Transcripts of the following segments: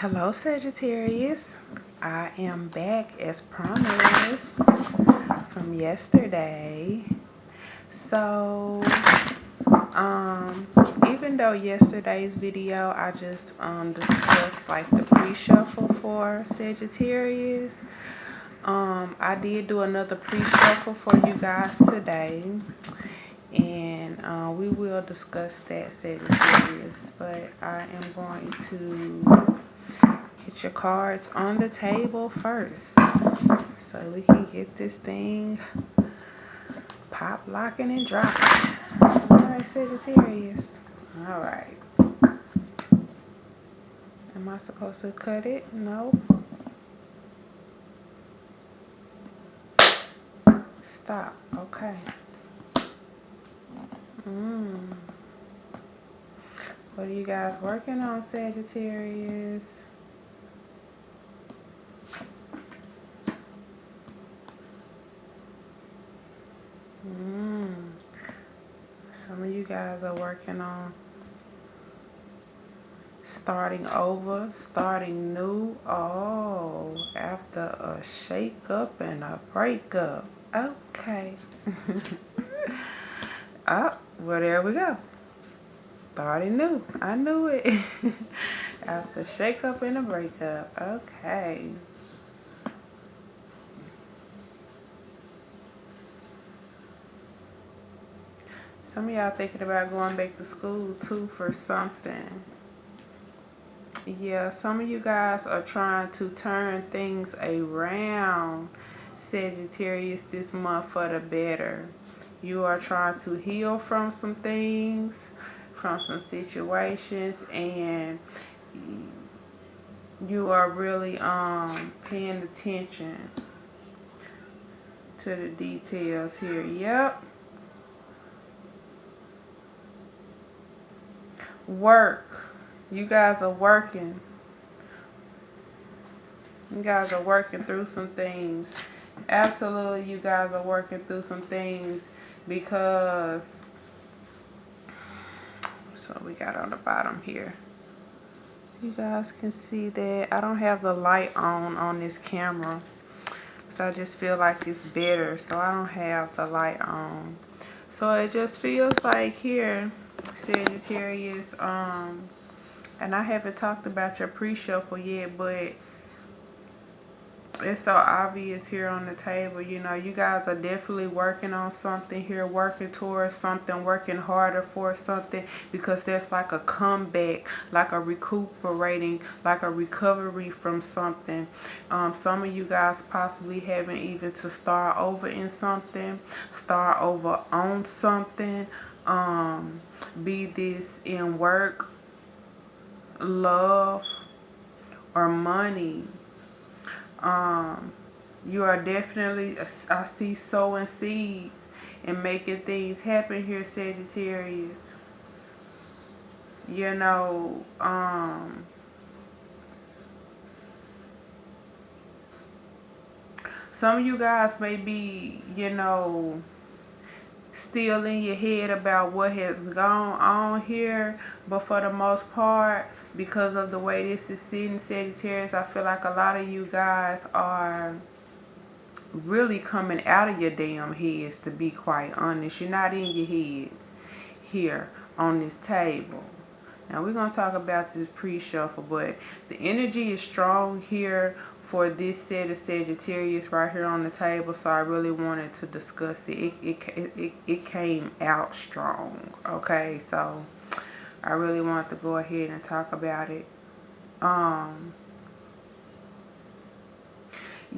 Hello Sagittarius, I am back as promised from yesterday. So even though yesterday's video I just discussed like the pre-shuffle for Sagittarius, I did do another pre-shuffle for you guys today, and we will discuss that, Sagittarius, but I am going to get your cards on the table first so we can get this thing pop, locking, and dropping. Alright, Sagittarius. Alright. Am I supposed to cut it? No. Stop. Okay. What are you guys working on, Sagittarius? Some of you guys are working on starting over, starting new. Oh, after a shake-up and a breakup. Okay. Oh, well, there we go. Starting new. I knew it. After shake-up and a breakup. Okay. Some of y'all thinking about going back to school too for something. Yeah, some of you guys are trying to turn things around, Sagittarius, this month for the better. You are trying to heal from some things, from some situations, and you are really paying attention to the details here. Yep. Work. You guys are working. You guys are working through some things. Absolutely, you guys are working through some things because, so we got on the bottom here. You guys can see that I don't have the light on this camera. So I just feel like it's better. So I don't have the light on. So it just feels like here, Sagittarius, and I haven't talked about your pre-shuffle yet, but it's so obvious here on the table. You know, you guys are definitely working on something here, working towards something, working harder for something, because there's like a comeback, like a recuperating, like a recovery from something. Some of you guys possibly having even to start over in something, start over on something, be this in work, love, or money. You are definitely, I see sowing seeds and making things happen here, Sagittarius. You know, some of you guys may be, you know, still in your head about what has gone on here, but for the most part, because of the way this is sitting, Sagittarius, I feel like a lot of you guys are really coming out of your damn heads, to be quite honest. You're not in your heads here on this table. Now we're going to talk about this pre-shuffle, but the energy is strong here for this set of Sagittarius right here on the table, so I really wanted to discuss it. It came out strong, okay? So I really wanted to go ahead and talk about it.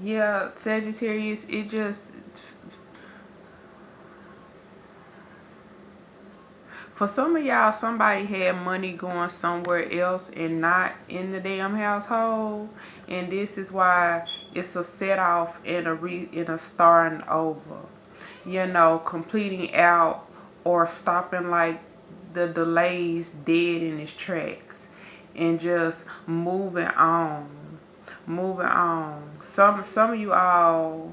Yeah, Sagittarius, it just, for some of y'all, somebody had money going somewhere else and not in the damn household, and this is why it's a set off and a starting over. You know, completing out or stopping like the delays dead in its tracks and just moving on. Moving on. Some of you all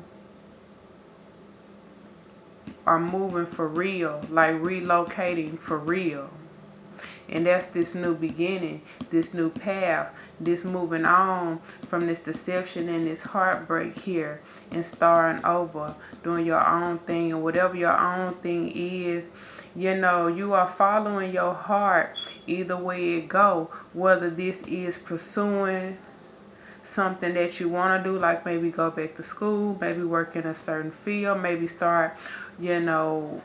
are moving for real, like relocating for real. And that's this new beginning, this new path, this moving on from this deception and this heartbreak here and starting over, doing your own thing. And whatever your own thing is, you know, you are following your heart either way it go. Whether this is pursuing something that you want to do, like maybe go back to school, maybe work in a certain field, maybe start, you know,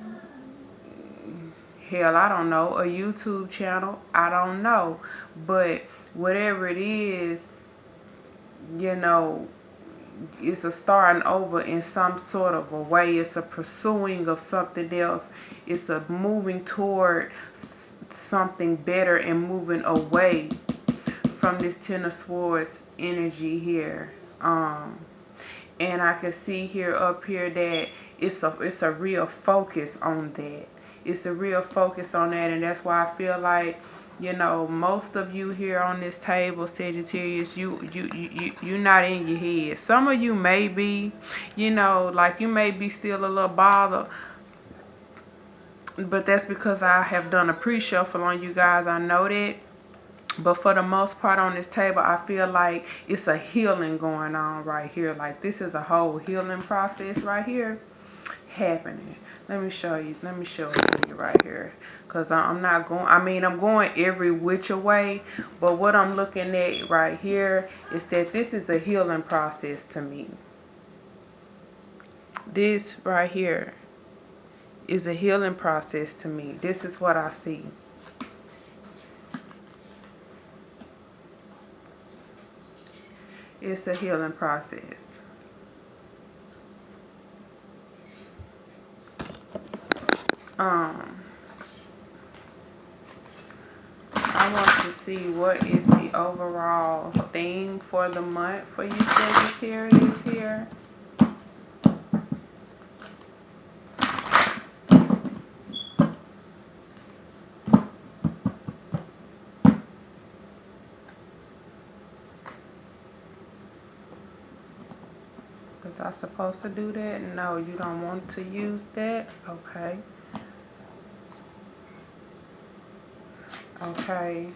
hell, I don't know, a YouTube channel, I don't know. But whatever it is, you know, it's a starting over in some sort of a way. It's a pursuing of something else. It's a moving toward something better and moving away from this Ten of Swords energy here. And I can see here up here that it's a real focus on that. It's a real focus on that, and that's why I feel like, you know, most of you here on this table, Sagittarius, you're not in your head. Some of you may be, you know, like you may be still a little bothered, but that's because I have done a pre-shuffle on you guys. I know that. But for the most part on this table, I feel like it's a healing going on right here. Like this is a whole healing process right here happening. Let me show you. Let me show it to you right here. Because I'm not going, I mean, I'm going every which way. But what I'm looking at right here is that this is a healing process to me. This right here is a healing process to me. This is what I see. It's a healing process. I want to see what is the overall theme for the month for you Sagittarius here. Was I supposed to do that? No, you don't want to use that? Okay. Okay.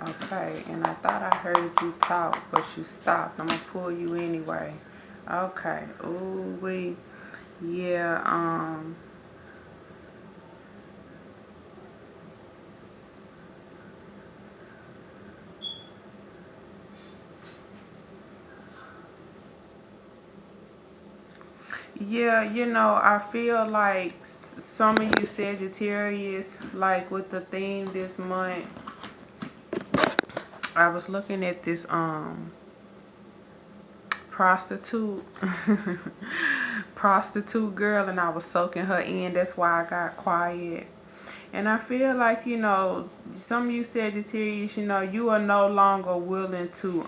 Okay, and I thought I heard you talk, but you stopped. I'm gonna pull you anyway. Okay. Ooh, yeah, yeah, you know, I feel like some of you Sagittarius, like with the theme this month, I was looking at this prostitute prostitute girl, and I was soaking her in. That's why I got quiet. And I feel like, you know, some of you Sagittarius, you know, you are no longer willing to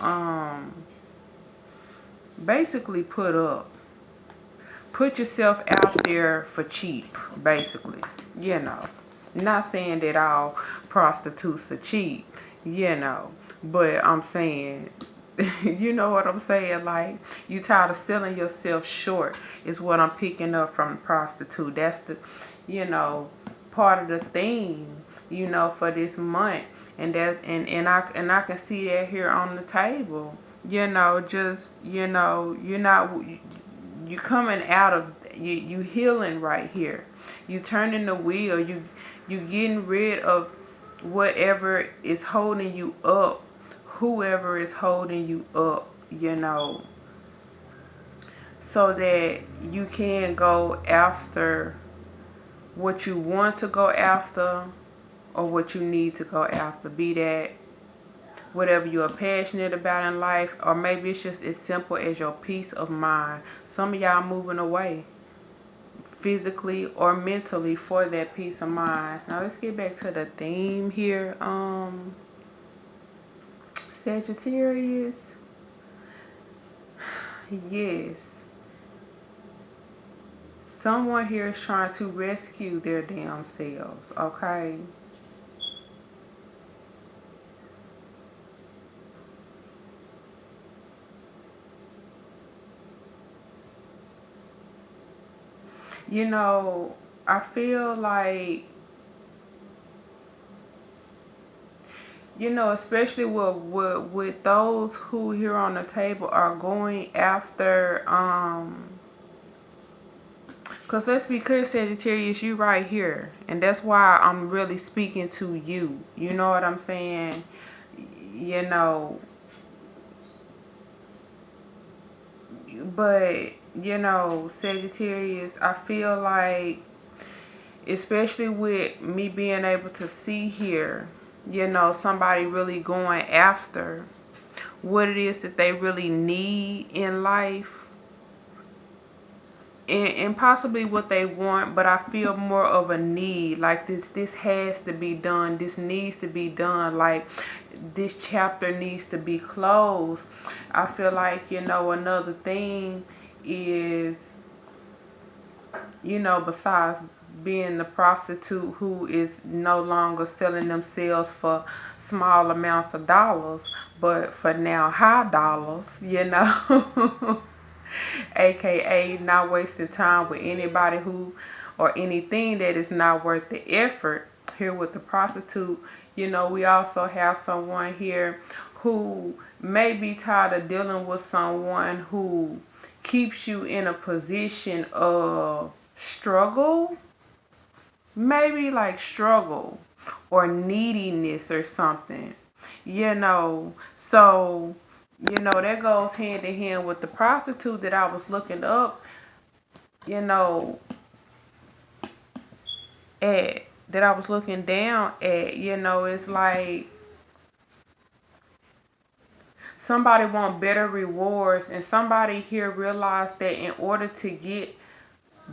basically put yourself out there for cheap, basically. You know, not saying that all prostitutes are cheap, you know, but I'm saying, you know what I'm saying? Like, you tired of selling yourself short is what I'm picking up from the prostitute. That's the, you know, part of the theme, you know, for this month. And that's and I can see that here on the table. You know, just, you know, you coming out of, you healing right here. You turning the wheel. You getting rid of whatever is holding you up, whoever is holding you up, you know, so that you can go after what you want to go after or what you need to go after. Be that whatever you are passionate about in life, or maybe it's just as simple as your peace of mind. Some of y'all moving away physically or mentally for that peace of mind. Now let's get back to the theme here, Sagittarius. Yes, someone here is trying to rescue their damn selves, okay? You know, I feel like, you know, especially with those who here on the table are going after, because let's be clear, Sagittarius, you right here. And that's why I'm really speaking to you. You know what I'm saying? You know, but, you know, Sagittarius, I feel like, especially with me being able to see here, you know, somebody really going after what it is that they really need in life. And possibly what they want, but I feel more of a need. Like this has to be done. This needs to be done. Like this chapter needs to be closed. I feel like, you know, another thing is, you know, besides being the prostitute who is no longer selling themselves for small amounts of dollars, but for now high dollars, you know. AKA not wasting time with anybody who or anything that is not worth the effort. Here with the prostitute, you know, we also have someone here who may be tired of dealing with someone who keeps you in a position of struggle, maybe like struggle or neediness or something, you know. So, you know, that goes hand in hand with the prostitute that I was looking up, you know, at, that I was looking down at. You know, it's like somebody want better rewards, and somebody here realized that in order to get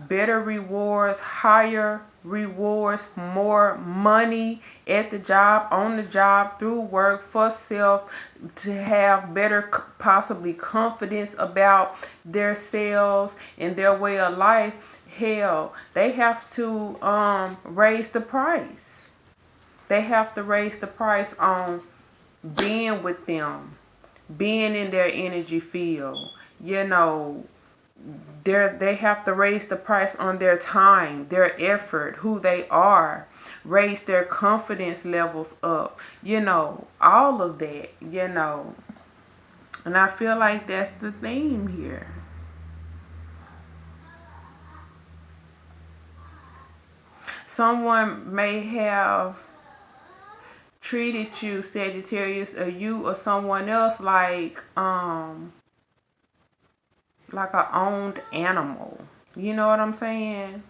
better rewards, higher rewards, more money at the job, on the job, through work, for self, to have better possibly confidence about their selves and their way of life, hell, they have to raise the price. They have to raise the price on being with them, being in their energy field, you know. They have to raise the price on their time, their effort, who they are, raise their confidence levels up, you know, all of that, you know. And I feel like that's the theme here. Someone may have treated you, Sagittarius, or you or someone else like a owned animal. You know what I'm saying?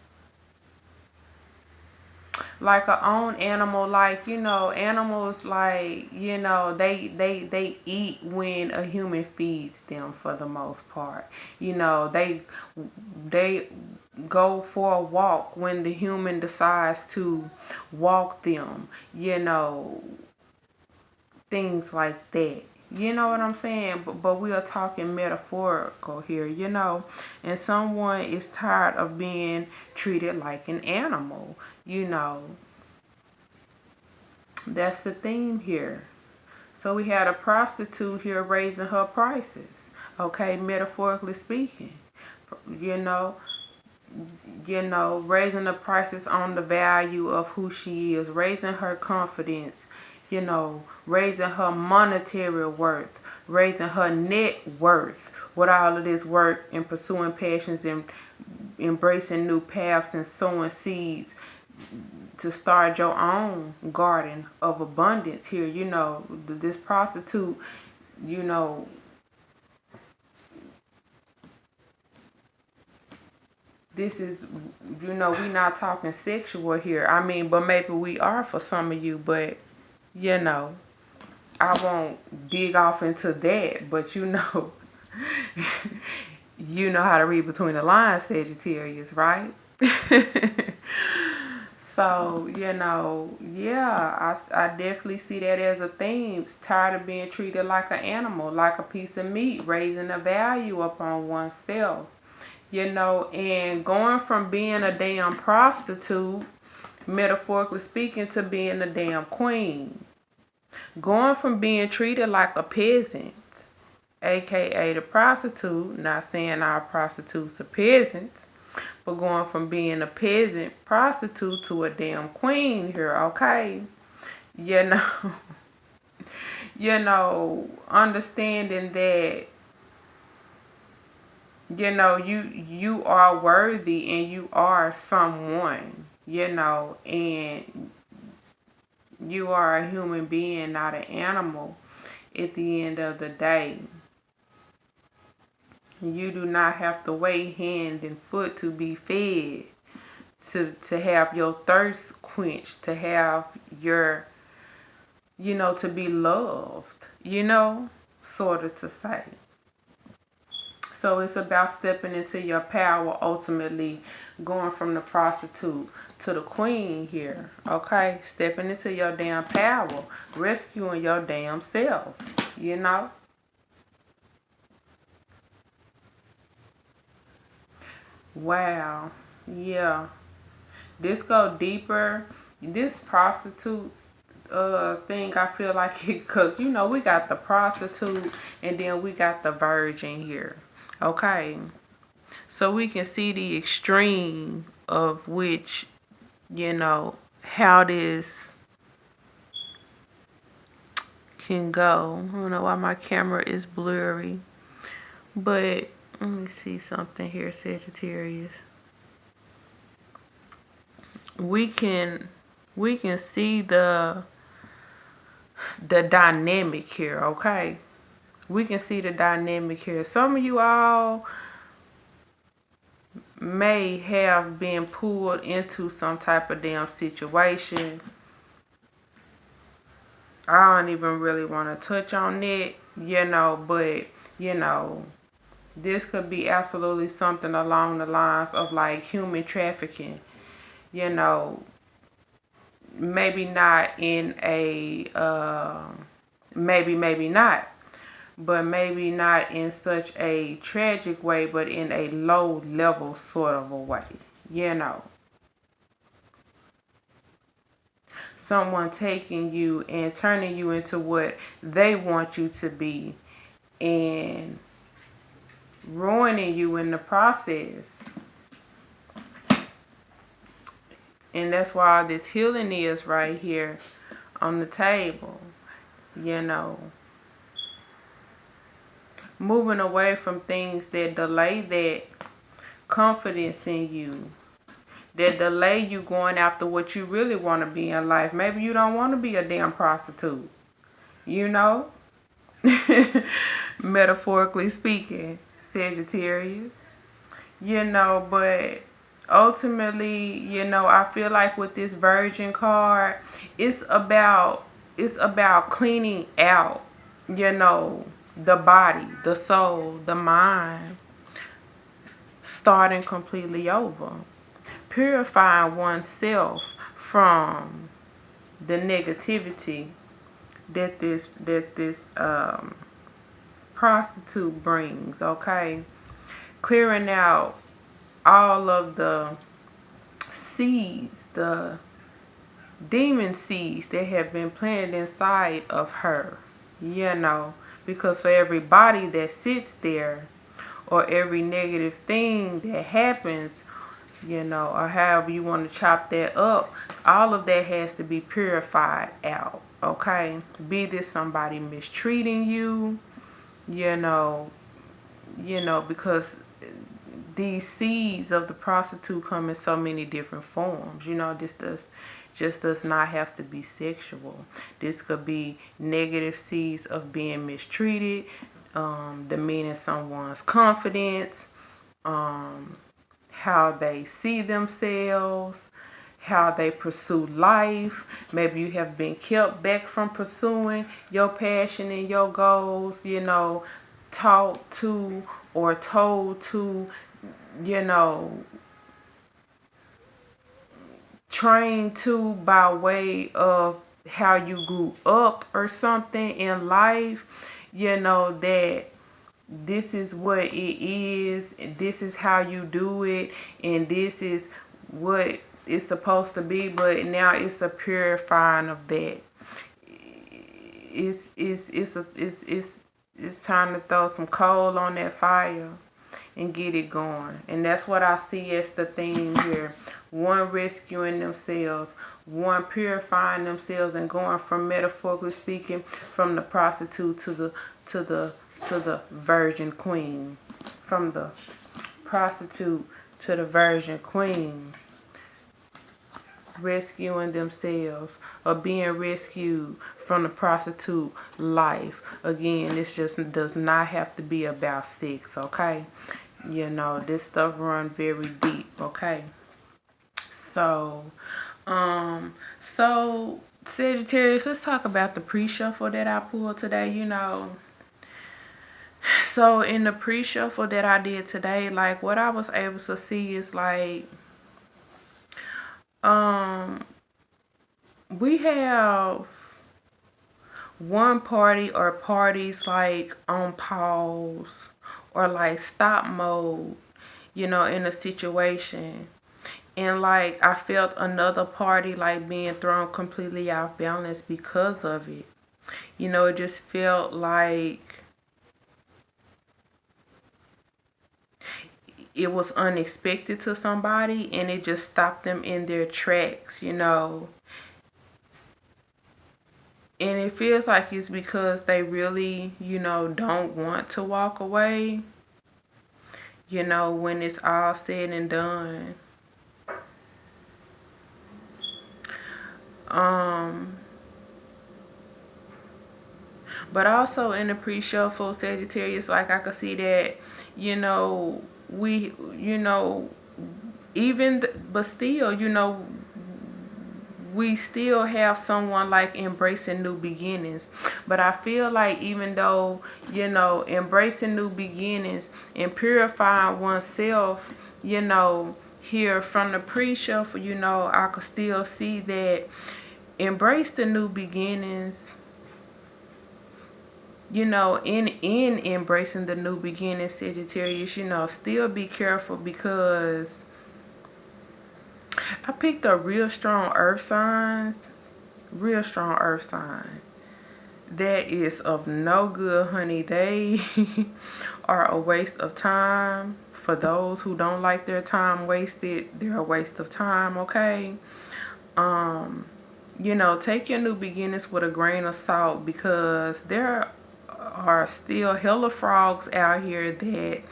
Like a owned animal, like, you know, animals, like, you know, they eat when a human feeds them for the most part. You know, they go for a walk when the human decides to walk them, you know, things like that. You know what I'm saying? But we are talking metaphorical here, you know. And someone is tired of being treated like an animal, you know. That's the theme here. So we had a prostitute here raising her prices, okay, metaphorically speaking. You know, raising the prices on the value of who she is, raising her confidence, you know, raising her monetary worth, raising her net worth with all of this work and pursuing passions and embracing new paths and sowing seeds to start your own garden of abundance here. You know, this prostitute, you know, this is, you know, we not talking sexual here. I mean, but maybe we are for some of you, but, you know, I won't dig off into that, but you know, you know how to read between the lines, Sagittarius, right? So, you know, yeah, I definitely see that as a theme. It's tired of being treated like an animal, like a piece of meat, raising the value upon oneself. You know, and going from being a damn prostitute, metaphorically speaking, to being a damn queen. Going from being treated like a peasant, aka the prostitute, not saying our prostitutes are peasants, But going from being a peasant prostitute to a damn queen here, okay? You know, understanding that, you are worthy and you are someone, and you are a human being, not an animal at the end of the day. You do not have to wait hand and foot to be fed, to have your thirst quenched, to have your, to be loved, sort of to say. So it's about stepping into your power, ultimately going from the prostitute to the queen here, okay? Stepping into your damn power, rescuing your damn self, Wow, yeah. This go deeper. This prostitute thing, I feel like it, because, we got the prostitute and then we got the virgin here, okay? So we can see the extreme of which, how this can go. I don't know why my camera is blurry. But let me see something here, Sagittarius. We can see the dynamic here, okay? We can see the dynamic here. Some of you all may have been pulled into some type of damn situation. I don't even really want to touch on it, but, this could be absolutely something along the lines of like human trafficking, maybe not in a, maybe not, but maybe not in such a tragic way, but in a low level sort of a way, Someone taking you and turning you into what they want you to be and ruining you in the process. And that's why all this healing is right here on the table, Moving away from things that delay that confidence in you, that delay you going after what you really want to be in life. Maybe you don't want to be a damn prostitute, metaphorically speaking, Sagittarius, but ultimately, I feel like with this Virgin card, it's about cleaning out, the body, the soul, the mind, starting completely over, purifying oneself from the negativity that this prostitute brings, okay? Clearing out all of the seeds, the demon seeds that have been planted inside of her, because for every body that sits there, or every negative thing that happens, or however you want to chop that up, all of that has to be purified out, okay? Be this somebody mistreating you, because these seeds of the prostitute come in so many different forms. This does not have to be sexual. This could be negative seeds of being mistreated, demeaning someone's confidence, how they see themselves, how they pursue life. Maybe you have been kept back from pursuing your passion and your goals, taught to or told to, trained to by way of how you grew up or something in life, that this is what it is, this is how you do it, and this is what it's supposed to be. But now it's a purifying of that. It's time to throw some coal on that fire and get it going. And that's what I see as the theme here. One rescuing themselves, one purifying themselves and going from, metaphorically speaking, from the prostitute to the virgin queen. From the prostitute to the virgin queen. Rescuing themselves or being rescued from the prostitute life. Again, this just does not have to be about sex, okay? You know, this stuff runs very deep, okay? So Sagittarius, let's talk about the pre-shuffle that I pulled today, you know. So in the pre-shuffle that I did today, like what I was able to see is like we have one party or parties like on pause or like stop mode, you know, in a situation. And like I felt another party like being thrown completely off balance because of it. You know, it just felt like it was unexpected to somebody and it just stopped them in their tracks, you know. And it feels like it's because they really, you know, don't want to walk away, you know, when it's all said and done. But also in the pre-shuffle, Sagittarius, like I could see that, you know, but still, you know, we still have someone like embracing new beginnings. But I feel like even though, you know, embracing new beginnings and purifying oneself, you know, here from the pre-shuffle, you know, I could still see that embrace the new beginnings. You know, in embracing the new beginning, Sagittarius, you know, still be careful because I picked up real strong earth signs. Real strong earth sign. That is of no good, honey. They are a waste of time. For those who don't like their time wasted, they're a waste of time, okay? You know, take your new beginnings with a grain of salt because there are still hella frogs out here that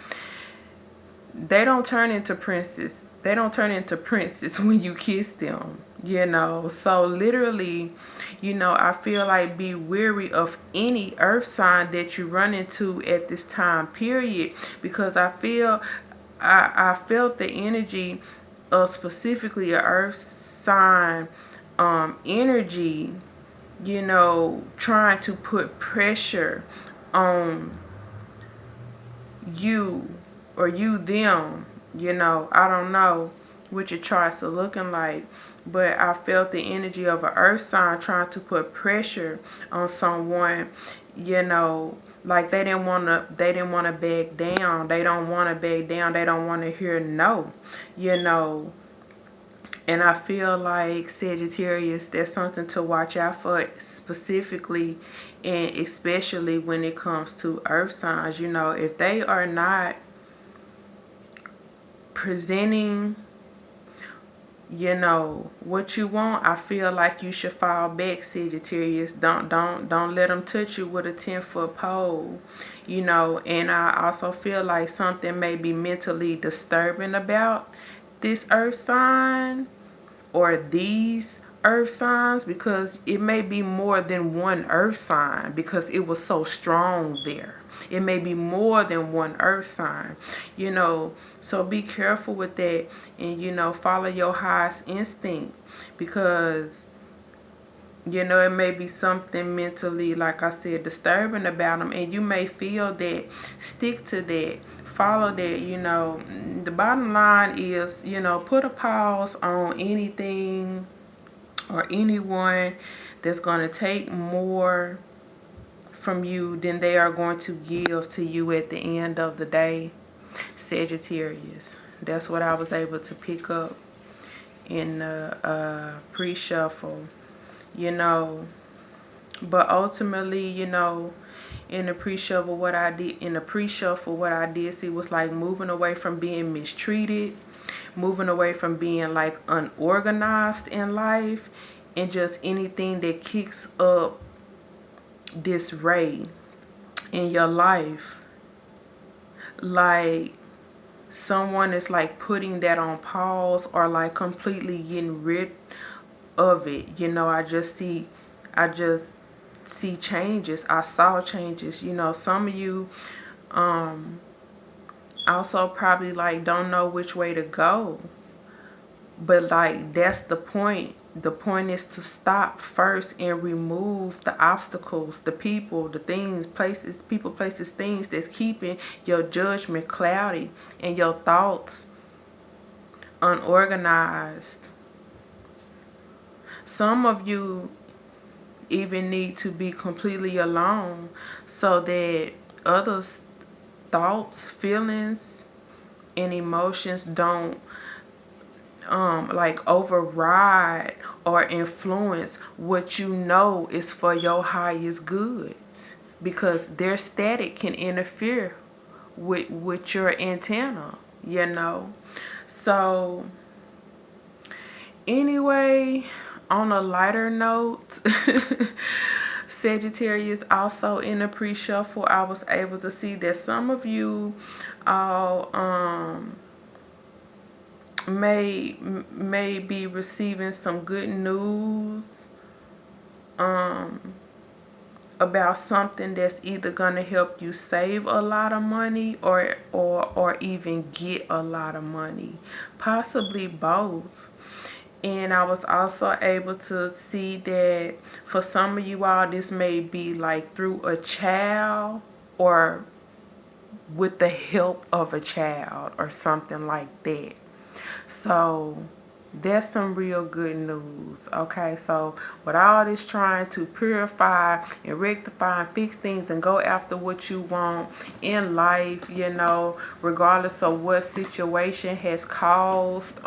they don't turn into princes. They don't turn into princes when you kiss them, you know. So literally, you know, I feel like be wary of any earth sign that you run into at this time period, because I felt the energy of specifically a earth sign energy, you know, trying to put pressure on you or you them, you know. I don't know what your charts are looking like, but I felt the energy of an earth sign trying to put pressure on someone, you know, like they didn't want to back down. They don't want to back down. They don't want to hear no, you know. And I feel like Sagittarius, there's something to watch out for specifically, and especially when it comes to earth signs. You know, if they are not presenting, you know, what you want, I feel like you should fall back, Sagittarius. Don't let them touch you with a 10-foot pole, you know. And I also feel like something may be mentally disturbing about this earth sign or these earth signs, because it may be more than one earth sign because it was so strong there. It may be more than one earth sign, you know. So be careful with that, and, you know, follow your highest instinct, because, you know, it may be something mentally, like I said, disturbing about them, and you may feel that. Stick to that. Follow that, you know. The bottom line is, you know, put a pause on anything or anyone that's going to take more from you than they are going to give to you at the end of the day, Sagittarius. That's what I was able to pick up in the pre-shuffle, you know. But ultimately, you know, in the pre-shuffle, what I did see was like moving away from being mistreated, moving away from being like unorganized in life, and just anything that kicks up disarray in your life. Like someone is like putting that on pause, or like completely getting rid of it. You know, I just see changes. I saw changes. You know, some of you also probably like don't know which way to go, but like that's the point. The point is to stop first and remove the obstacles, the people, the things, places, people, places, things that's keeping your judgment cloudy and your thoughts unorganized. Some of you even need to be completely alone so that others' thoughts, feelings, and emotions don't like override or influence what you know is for your highest goods, because their static can interfere with your antenna, you know. So anyway, on a lighter note, Sagittarius, also in the pre-shuffle, I was able to see that some of you all may be receiving some good news about something that's either going to help you save a lot of money or even get a lot of money, possibly both. And I was also able to see that for some of you all, this may be like through a child or with the help of a child or something like that. So that's some real good news. Okay, so with all this trying to purify and rectify and fix things and go after what you want in life, you know, regardless of what situation has caused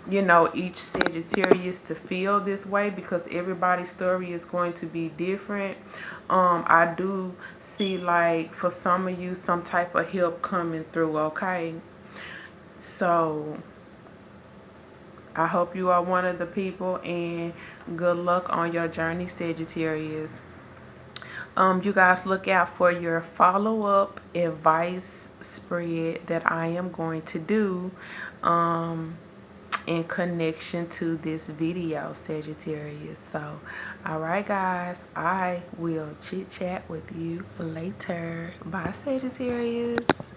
you know, each Sagittarius to feel this way, because everybody's story is going to be different. I do see like for some of you some type of help coming through. Okay, so I hope you are one of the people, and good luck on your journey, Sagittarius. You guys look out for your follow-up advice spread that I am going to do in connection to this video, Sagittarius. So alright guys, I will chit chat with you later. Bye, Sagittarius.